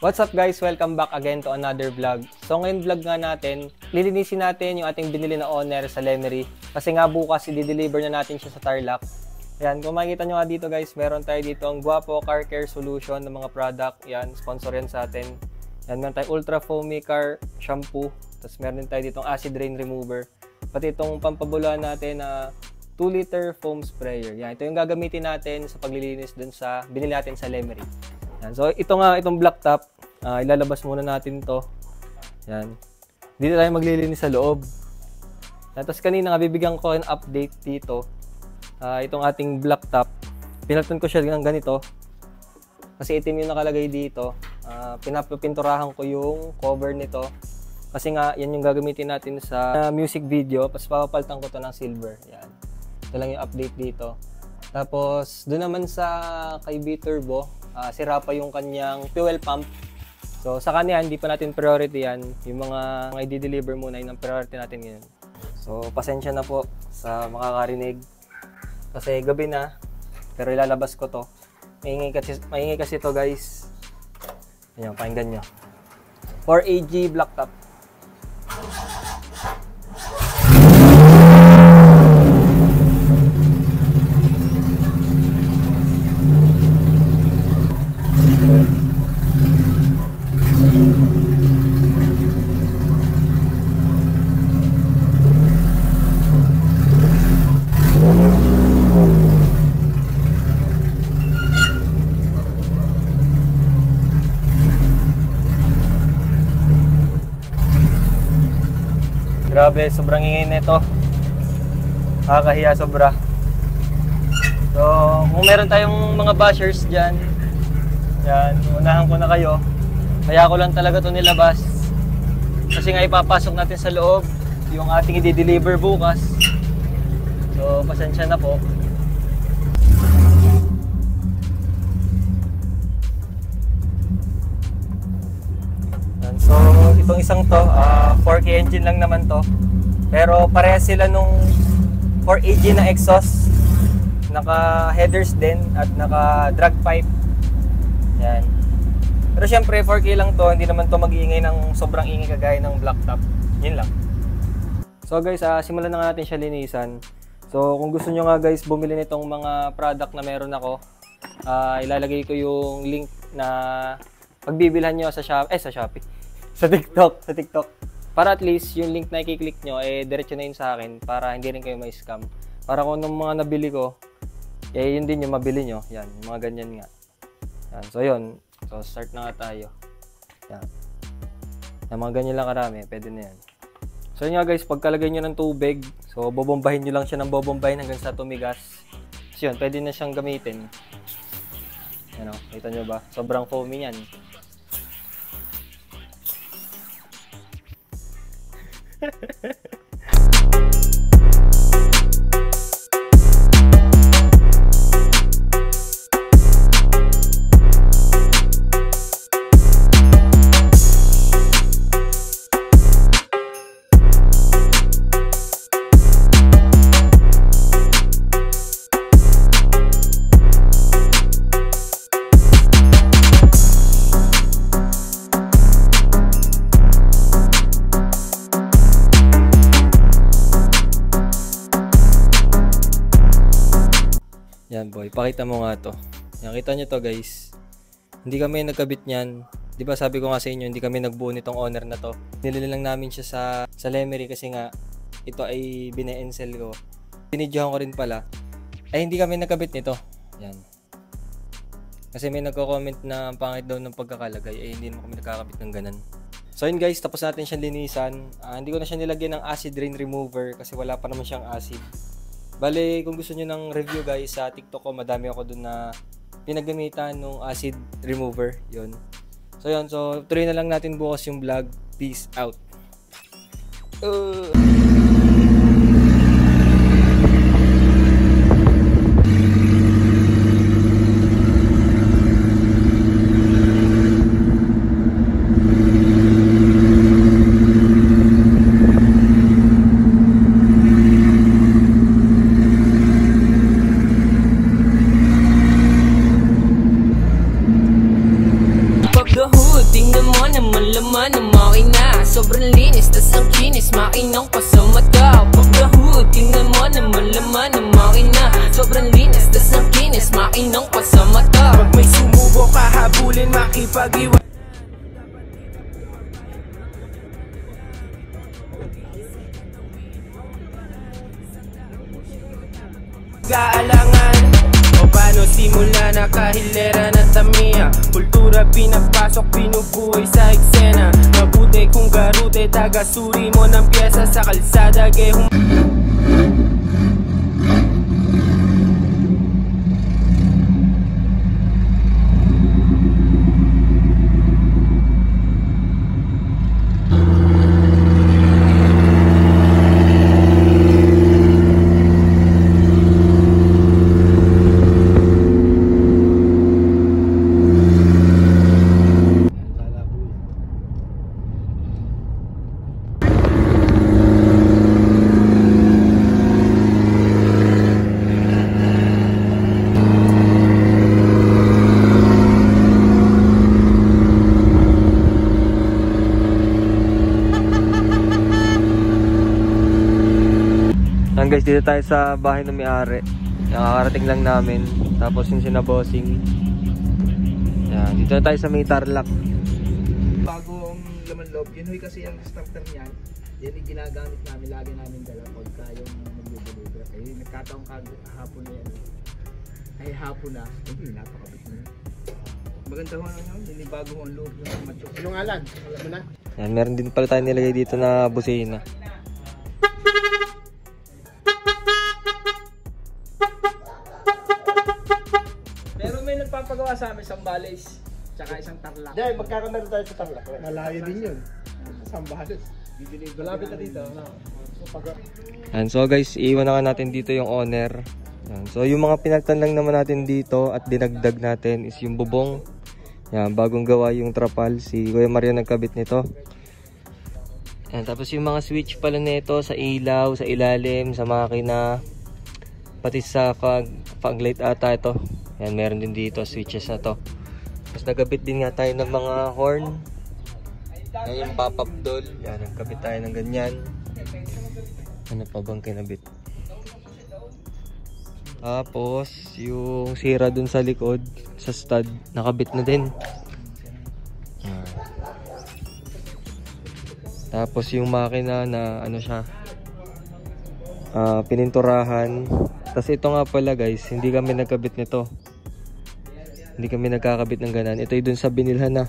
What's up guys? Welcome back again to another vlog. So ngayon vlog nga natin, lilinisin natin yung ating binili na owner sa Lemery. Kasi nga bukas i-deliver na natin siya sa Tarlac. Ayan, kung makikita nyo nga dito guys, meron tayo dito ang Guapo Car Care Solution ng mga product. Yan, sponsor yan sa atin. Yan, meron tayo Ultra Foamy Car Shampoo. Tapos meron din tayo dito ang Acid Rain Remover. Pati itong pampabula natin na 2-liter foam sprayer. Yan, ito yung gagamitin natin sa paglilinis dun sa binili natin sa Lemery. Yan, so itong black top. Ilalabas muna natin to. Yan. Dito tayo maglilinis sa loob. Tapos kanina nga bibigyan ko ng update dito. Itong ating black top. Pinalton ko siya ng ganito. Kasi itim yung nakalagay dito. Pinapinturahan ko yung cover nito. Kasi nga yan yung gagamitin natin sa music video. Tapos papapalitan ko to ng silver. Yan. Ito lang yung update dito. Tapos doon naman sa kay B-Turbo, sira pa yung kanyang fuel pump. So sa kanya hindi pa natin priority yan. Yung mga i-deliver muna yun ang priority natin ngayon. So pasensya na po sa makakarinig. Kasi gabi na. Pero ilalabas ko to. Maingay kasi to guys. Ayan, pakinggan nyo. 4AG black top. Grabe, sobrang ingay nito. Nakakahiya sobra. So, kung meron tayong mga bashers dyan, yan, unahan ko na kayo. Kaya ko lang talaga ito nilabas. Kasi nga ipapasok natin sa loob yung ating i-deliver bukas. So, pasensya na po. So, itong isang to, 4K engine lang naman to. Pero parehas sila nung 4AG na exhaust. Naka-headers din at naka-drag pipe. Yan. Pero syempre, 4K lang to. Hindi naman to mag-iingay ng sobrang ingay kagaya ng black top. Yun lang. So guys, simulan na nga natin siya linisan. So, kung gusto nyo nga guys, bumili nitong mga product na meron ako, ilalagay ko yung link na pagbibilhan nyo sa Shopee. Sa TikTok. Para at least yung link na i-click nyo, diretso na yun sa akin para hindi rin kayo may scam. Para kung anong mga nabili ko, yun din yung mabili nyo. Yan, yung mga ganyan nga. Yan, so yun. So start na nga tayo. Yan. Yung mga ganyan lang karami, pwede na yan. So yun nga guys, pagkalagay nyo ng tubig, so bobombahin nyo lang siya ng bobombahin hanggang sa tumigas. So yun, pwede na siyang gamitin. Yan o, kita nyo ba? Sobrang foamy yan. Yan boy, pakita mo nga to. Yan, kita nyo to guys. Hindi kami nagkabit niyan. Di ba sabi ko nga sa inyo, hindi kami nagbuo nitong owner na to. Nilili lang namin siya sa Lemery kasi nga ito ay bine-ensel ko. Binidyohan ko rin pala. Ay hindi kami nagkabit nito. Yan. Kasi may nagko-comment na ang pangit daw ng pagkakalagay. Hindi naman kami nagkakabit ng ganun. So yun guys, tapos natin siyang linisan. Hindi ko na siya nilagyan ng acid rain remover kasi wala pa naman siyang acid. Bale, kung gusto niyo ng review guys, sa TikTok ko, madami ako dun na pinagamitan ng acid remover. Yun. So yun, so tuloy na lang natin bukas yung vlog. Peace out. laman ng makina. Sobrang linis, tas ang kinis, makinang pa sa mata. Pagkahud, tingnan mo naman laman ng makina. Sobrang linis, tas ang kinis, makinang pa sa mata. Pag may sumubok ka, habulin, makipag-iwan. Gaalangan o paano simula nakahilera na tamiya. Kultura pinapasok, pinubuhay sa eksena. Mabuti kung garute, taga-suri mo ng pyesa sa kalsada. Guys, dito tayo sa bahay ng may-ari. Nakakarating lang namin. Tapos yung sinabossing. Yan, dito na tayo sa may Tarlac. Bagong laman loob, yun huy kasi yung starter niyan. Yan yung ginagamit namin, lagi namin dala pagka yung mag-deliver. Eh, nagkataong hapon na yan. Ay, hapon na. Hindi, napakabit na yun. Maganda ho naman yun, yun yung bagong loob yung macho. Yung alan, alam mo na? Yan, meron din pala tayo nilagay dito na busina. Pero may nagpapagawa sa amin, Sambales, tsaka isang Tarlac. Dahil magkakameron tayo sa Tarlac. Malayo din yun. Sambales. Malapit na dito. Yan, so guys, iiwan na natin dito yung owner. Yan, so yung mga pinagtan lang naman natin dito at dinagdag natin is yung bubong. Yan, bagong gawa yung trapal. Si Kuya Mario nagkabit nito. Yan, tapos yung mga switch pala nito sa ilaw, sa ilalim, sa makina, pati sa fog light ata ito. Yan, meron din dito switches na to. Tapos nagkabit din nga tayo ng mga horn. Yan yung pop-up doll. Yan, nagkabit tayo ng ganyan. Ano pa bang kinabit? Tapos yung sira dun sa likod, sa stud, nakabit na din. Yan. Tapos yung makina na ano siya, pininturahan. Tapos ito nga pala guys, hindi kami nagkabit nito. Hindi kami nagkakabit ng ganan. Ito yung dun sa binilhan na.